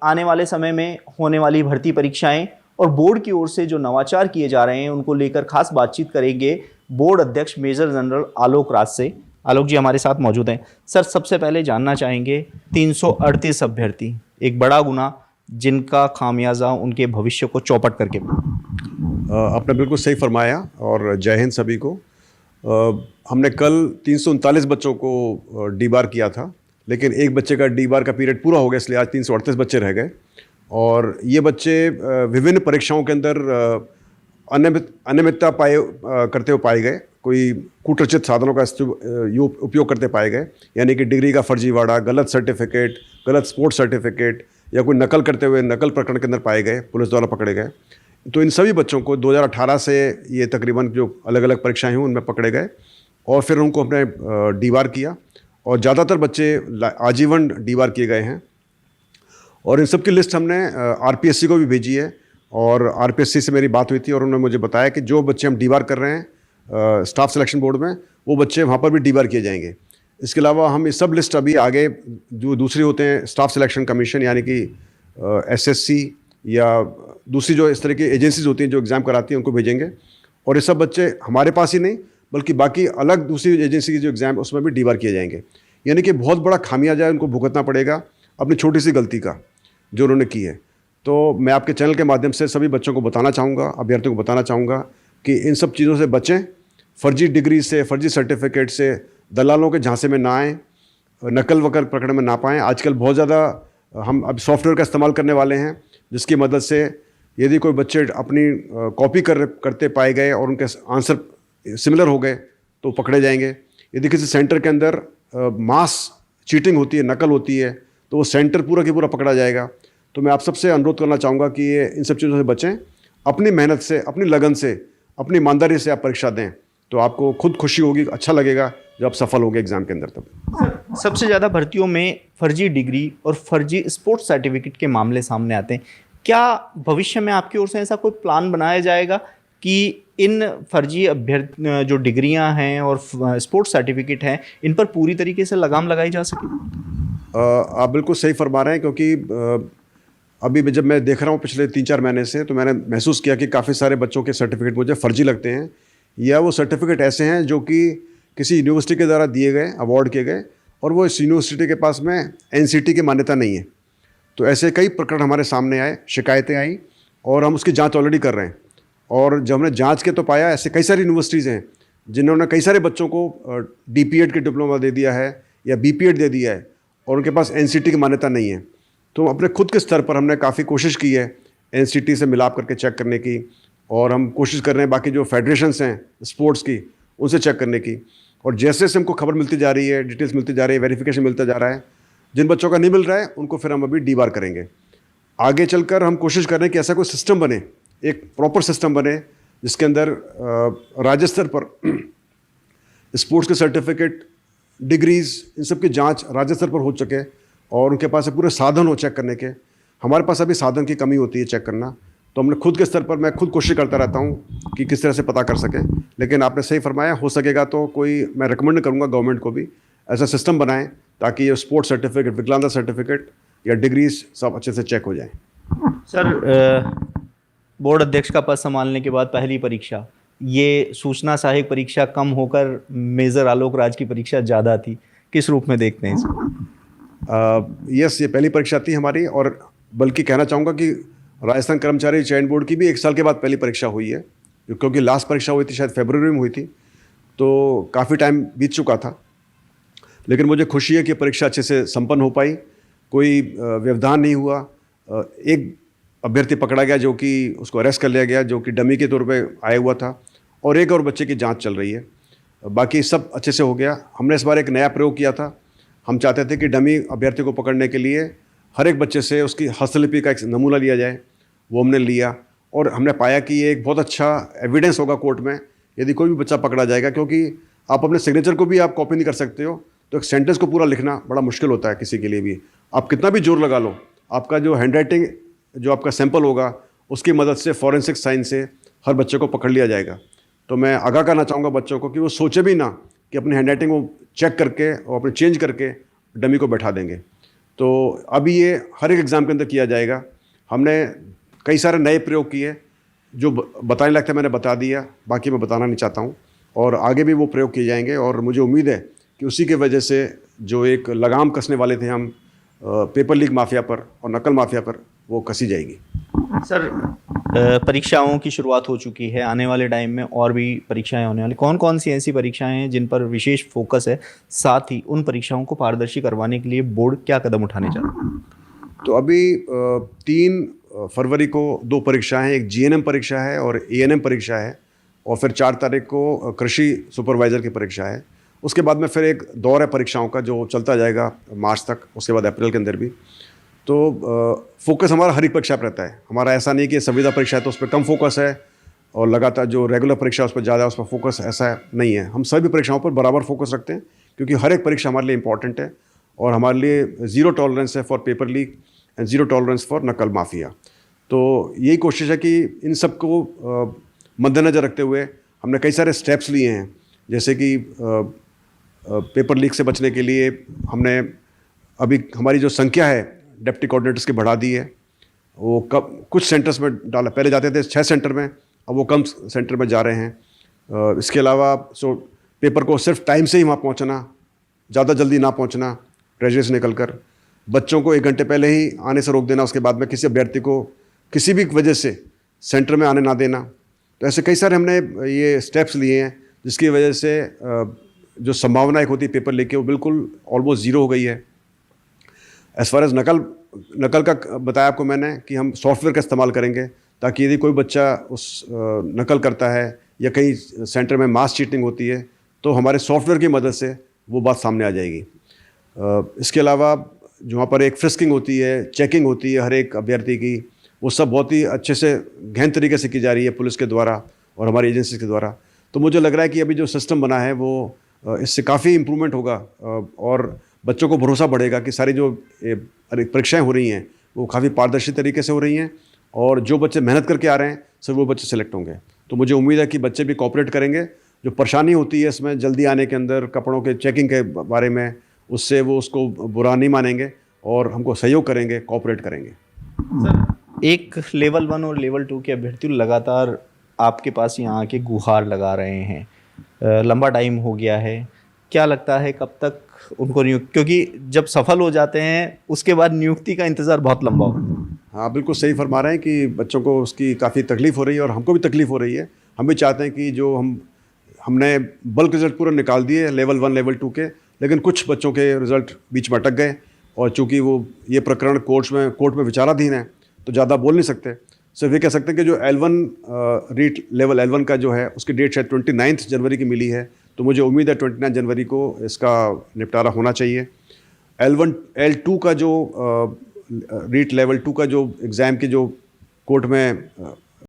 आने वाले समय में होने वाली भर्ती परीक्षाएं और बोर्ड की ओर से जो नवाचार किए जा रहे हैं उनको लेकर खास बातचीत करेंगे बोर्ड अध्यक्ष मेजर जनरल आलोक राज से। आलोक जी हमारे साथ मौजूद हैं। सर, सबसे पहले जानना चाहेंगे 338 अभ्यर्थी, एक बड़ा गुना जिनका खामियाजा उनके भविष्य को चौपट करके। आपने बिल्कुल सही फरमाया और जय हिंद सभी को। हमने कल 339 बच्चों को डी बार किया था, लेकिन एक बच्चे का डी बार का पीरियड पूरा हो गया, इसलिए आज 338 बच्चे रह गए। और ये बच्चे विभिन्न परीक्षाओं के अंदर अनियमितता करते हुए पाए गए, कोई कूटरचित साधनों का उपयोग करते पाए गए, यानी कि डिग्री का फर्जीवाड़ा, गलत सर्टिफिकेट, गलत स्पोर्ट्स सर्टिफिकेट या कोई नकल करते हुए नकल प्रकरण के अंदर पाए गए, पुलिस द्वारा पकड़े गए। तो इन सभी बच्चों को 2018 से ये तकरीबन जो अलग अलग परीक्षाएं हुई उनमें पकड़े गए और फिर उनको हमने डी बार किया और ज़्यादातर बच्चे आजीवन डी बार किए गए हैं। और इन सब की लिस्ट हमने आरपीएससी को भी भेजी है और आरपीएससी से मेरी बात हुई थी और उन्होंने मुझे बताया कि जो बच्चे हम डी बार कर रहे हैं स्टाफ सिलेक्शन बोर्ड में, वो बच्चे वहाँ पर भी डी बार किए जाएंगे। इसके अलावा हम ये सब लिस्ट अभी आगे जो दूसरी होते हैं स्टाफ सिलेक्शन कमीशन यानी कि एसएससी या दूसरी जो इस तरह की एजेंसीज होती हैं जो एग्ज़ाम कराती हैं उनको भेजेंगे। और ये सब बच्चे हमारे पास ही नहीं बल्कि बाकी अलग दूसरी एजेंसी की जो एग्ज़ाम उसमें भी डी बार किए जाएंगे। यानी कि बहुत बड़ा खामियाजा उनको भुगतना पड़ेगा अपनी छोटी सी गलती का जो उन्होंने की है। तो मैं आपके चैनल के माध्यम से सभी बच्चों को बताना चाहूँगा, अभ्यर्थियों को बताना चाहूँगा कि इन सब चीज़ों से बचें, फर्जी डिग्री से, फर्जी सर्टिफिकेट से, दलालों के झांसे में ना आएँ, नकल वकल प्रकरण में ना पाएँ। आजकल बहुत ज़्यादा हम अब सॉफ्टवेयर का इस्तेमाल करने वाले हैं जिसकी मदद से यदि कोई बच्चे अपनी कॉपी करते पाए गए और उनके आंसर सिमिलर हो गए तो पकड़े जाएंगे। यदि किसी सेंटर के अंदर मास चीटिंग होती है, नकल होती है, तो वो सेंटर पूरा की पूरा पकड़ा जाएगा। तो मैं आप सबसे अनुरोध करना चाहूँगा कि ये इन सब चीज़ों से बचें, अपनी मेहनत से, अपनी लगन से, अपनी ईमानदारी से आप परीक्षा दें तो आपको खुद खुशी होगी, अच्छा लगेगा जब आप सफल होंगे एग्ज़ाम के अंदर। तब सबसे ज़्यादा भर्तियों में फर्जी डिग्री और फर्जी स्पोर्ट्स सर्टिफिकेट के मामले सामने आते हैं। क्या भविष्य में आपकी ओर से ऐसा कोई प्लान बनाया जाएगा कि इन फर्जी जो डिग्रियां हैं और स्पोर्ट्स सर्टिफिकेट हैं इन पर पूरी तरीके से लगाम लगाई जा सके? आप बिल्कुल सही फरमा रहे हैं, क्योंकि अभी जब मैं देख रहा हूँ पिछले 3-4 महीने से, तो मैंने महसूस किया कि काफ़ी सारे बच्चों के सर्टिफिकेट मुझे फर्जी लगते हैं, या वो सर्टिफिकेट ऐसे हैं जो कि किसी यूनिवर्सिटी के द्वारा दिए गए, अवार्ड किए गए, और वो इस यूनिवर्सिटी के पास में एनसीटी की मान्यता नहीं है। तो ऐसे कई प्रकरण हमारे सामने आए, शिकायतें आई और हम उसकी जांच ऑलरेडी कर रहे हैं। और जब हमने जांच के तो पाया ऐसे कई सारी यूनिवर्सिटीज़ हैं जिन्होंने कई सारे बच्चों को डीपीएड के डिप्लोमा दे दिया है या बीपीएड दे दिया है और उनके पास एनसीटी की मान्यता नहीं है। तो अपने खुद के स्तर पर हमने काफ़ी कोशिश की है एनसीटी से मिलाप करके चेक करने की, और हम कोशिश कर रहे हैं बाकी जो फेडरेशंस हैं स्पोर्ट्स की उनसे चेक करने की। और जैसे जैसे हमको खबर मिलती जा रही है, डिटेल्स मिलती जा रही है, वेरिफिकेशन मिलता जा रहा है, जिन बच्चों का नहीं मिल रहा है उनको फिर हम अभी डी बार करेंगे। आगे चलकर हम कोशिश कर रहे हैं कि ऐसा कोई सिस्टम बने, एक प्रॉपर सिस्टम बने जिसके अंदर राज्य स्तर पर स्पोर्ट्स के सर्टिफिकेट, डिग्रीज़, इन सब की जांच राज्य स्तर पर हो सके और उनके पास पूरे साधन हो चेक करने के। हमारे पास अभी साधन की कमी होती है चेक करना, तो हमने खुद के स्तर पर मैं खुद कोशिश करता रहता हूँ कि किस तरह से पता कर सकें। लेकिन आपने सही फरमाया, हो सकेगा तो कोई मैं रिकमेंड करूँगा गवर्नमेंट को भी ऐसा सिस्टम बनाएं ताकि ये स्पोर्ट्स सर्टिफिकेट, विकलांगता सर्टिफिकेट या डिग्रीज सब अच्छे से चेक हो जाएं। सर, बोर्ड अध्यक्ष का पद संभालने के बाद पहली परीक्षा, ये सूचना सहायक परीक्षा कम होकर मेजर आलोक राज की परीक्षा ज़्यादा थी, किस रूप में देखते हैं इसको? यस, ये पहली परीक्षा थी हमारी, और बल्कि कहना चाहूँगा कि राजस्थान कर्मचारी चयन बोर्ड की भी 1 साल के बाद पहली परीक्षा हुई है, क्योंकि लास्ट परीक्षा हुई थी शायद फरवरी में हुई थी, तो काफ़ी टाइम बीत चुका था। लेकिन मुझे खुशी है कि परीक्षा अच्छे से संपन्न हो पाई, कोई व्यवधान नहीं हुआ। एक अभ्यर्थी पकड़ा गया जो कि उसको अरेस्ट कर लिया गया, जो कि डमी के तौर पे आया हुआ था, और एक और बच्चे की जांच चल रही है। बाकी सब अच्छे से हो गया। हमने इस बार एक नया प्रयोग किया था। हम चाहते थे कि डमी अभ्यर्थी को पकड़ने के लिए हर एक बच्चे से उसकी हस्तलिपि का एक नमूना लिया जाए, वो हमने लिया और हमने पाया कि ये एक बहुत अच्छा एविडेंस होगा कोर्ट में यदि कोई भी बच्चा पकड़ा जाएगा, क्योंकि आप अपने सिग्नेचर को भी आप कॉपी नहीं कर सकते हो, तो एक सेंटेंस को पूरा लिखना बड़ा मुश्किल होता है किसी के लिए भी। आप कितना भी जोर लगा लो, आपका जो हैंडराइटिंग, जो आपका सैंपल होगा, उसकी मदद से फॉरेंसिक साइंस से हर बच्चे को पकड़ लिया जाएगा। तो मैं आगाह करना चाहूँगा बच्चों को कि वो सोचे भी ना कि अपनी हैंडराइटिंग को चेक करके और अपने चेंज करके डमी को बैठा देंगे। तो अभी ये हर एक एग्ज़ाम के अंदर किया जाएगा। हमने कई सारे नए प्रयोग किए जो बताने लायक थे, मैंने बता दिया, बाकी मैं बताना नहीं चाहता हूँ। और आगे भी वो प्रयोग किए जाएंगे और मुझे उम्मीद है कि उसी के वजह से जो एक लगाम कसने वाले थे हम पेपर लीक माफिया पर और नकल माफिया पर, वो कसी जाएगी। सर, परीक्षाओं की शुरुआत हो चुकी है, आने वाले टाइम में और भी परीक्षाएं होने वाली, कौन कौन सी ऐसी परीक्षाएं हैं जिन पर विशेष फोकस है, साथ ही उन परीक्षाओं को पारदर्शी करवाने के लिए बोर्ड क्या कदम उठाने जा रहा है? तो अभी 3 फरवरी को 2 परीक्षाएं हैं, एक जीएनएम परीक्षा है और एएनएम परीक्षा है, और फिर 4 तारीख को कृषि सुपरवाइज़र की परीक्षा है। उसके बाद में फिर एक दौर है परीक्षाओं का जो चलता जाएगा मार्च तक, उसके बाद अप्रैल के अंदर भी। तो फोकस हमारा हर एक परीक्षा पर रहता है। हमारा ऐसा नहीं कि संविदा परीक्षा है तो उस पर कम फोकस है और लगातार जो रेगुलर परीक्षा है उस पर ज़्यादा, उस पर फोकस ऐसा नहीं है। हम सभी परीक्षाओं पर बराबर फोकस रखते हैं क्योंकि हर एक परीक्षा हमारे लिए इंपॉर्टेंट है और हमारे लिए ज़ीरो टॉलरेंस है for paper leak and zero tolerance for नकल माफिया। तो यही कोशिश है कि इन सब को मद्देनज़र रखते हुए हमने कई सारे स्टेप्स लिए हैं, जैसे कि पेपर लीक से बचने के लिए हमने अभी हमारी जो संख्या है डिप्टी कोऑर्डिनेटर्स की बढ़ा दी है। वो कुछ सेंटर्स में डाला, पहले जाते थे 6 सेंटर में, अब वो कम सेंटर में जा रहे हैं। इसके अलावा पेपर को सिर्फ टाइम से ही वहाँ पहुँचना, ज़्यादा जल्दी ना पहुँचना, ट्रेजरी से निकल कर, बच्चों को 1 घंटे पहले ही आने से रोक देना, उसके बाद में किसी अभ्यर्थी को किसी भी वजह से सेंटर में आने ना देना। तो ऐसे कई सारे हमने ये स्टेप्स लिए हैं जिसकी वजह से जो संभावना एक होती है पेपर लीक की वो बिल्कुल ऑलमोस्ट ज़ीरो हो गई है। एज़ फार एज़ नकल का बताया आपको मैंने कि हम सॉफ्टवेयर का इस्तेमाल करेंगे ताकि यदि कोई बच्चा उस नकल करता है या कहीं सेंटर में मास चीटिंग होती है तो हमारे सॉफ्टवेयर की मदद से वो बात सामने आ जाएगी। इसके अलावा जो वहाँ पर एक फ्रिस्किंग होती है, चेकिंग होती है हर एक अभ्यर्थी की, वो सब बहुत ही अच्छे से गहन तरीके से की जा रही है पुलिस के द्वारा और हमारी एजेंसी के द्वारा। तो मुझे लग रहा है कि अभी जो सिस्टम बना है वो इससे काफ़ी इम्प्रूवमेंट होगा और बच्चों को भरोसा बढ़ेगा कि सारी जो परीक्षाएं हो रही हैं वो काफ़ी पारदर्शी तरीके से हो रही हैं और जो बच्चे मेहनत करके आ रहे हैं सब वो बच्चे सेलेक्ट होंगे। तो मुझे उम्मीद है कि बच्चे भी कोऑपरेट करेंगे। जो परेशानी होती है इसमें जल्दी आने के अंदर, कपड़ों के चेकिंग के बारे में, उससे वो उसको बुरा नहीं मानेंगे और हमको सहयोग करेंगे, कोऑपरेट करेंगे। सर, एक लेवल 1 और लेवल 2 के अभ्यर्थी लगातार आपके पास यहाँ आके गुहार लगा रहे हैं, लंबा टाइम हो गया है, क्या लगता है कब तक उनको नियुक्ति, क्योंकि जब सफल हो जाते हैं उसके बाद नियुक्ति का इंतज़ार बहुत लंबा होता है। हाँ, बिल्कुल सही फरमा रहे हैं कि बच्चों को उसकी काफ़ी तकलीफ़ हो रही है और हमको भी तकलीफ़ हो रही है। हम भी चाहते हैं कि जो हमने बल्क रिज़ल्ट पूरा निकाल दिए लेवल 1 लेवल 2 के, लेकिन कुछ बच्चों के रिज़ल्ट बीच में अटक गए और चूँकि वो ये प्रकरण कोर्ट में विचाराधीन है तो ज़्यादा बोल नहीं सकते। सिर्फ ये कह सकते हैं कि जो L1 रीट लेवल L1 का जो है उसकी डेट शायद 29 जनवरी की मिली है, तो मुझे उम्मीद है 29 जनवरी को इसका निपटारा होना चाहिए। L2 का जो रीट लेवल 2 का जो एग्ज़ाम की जो कोर्ट में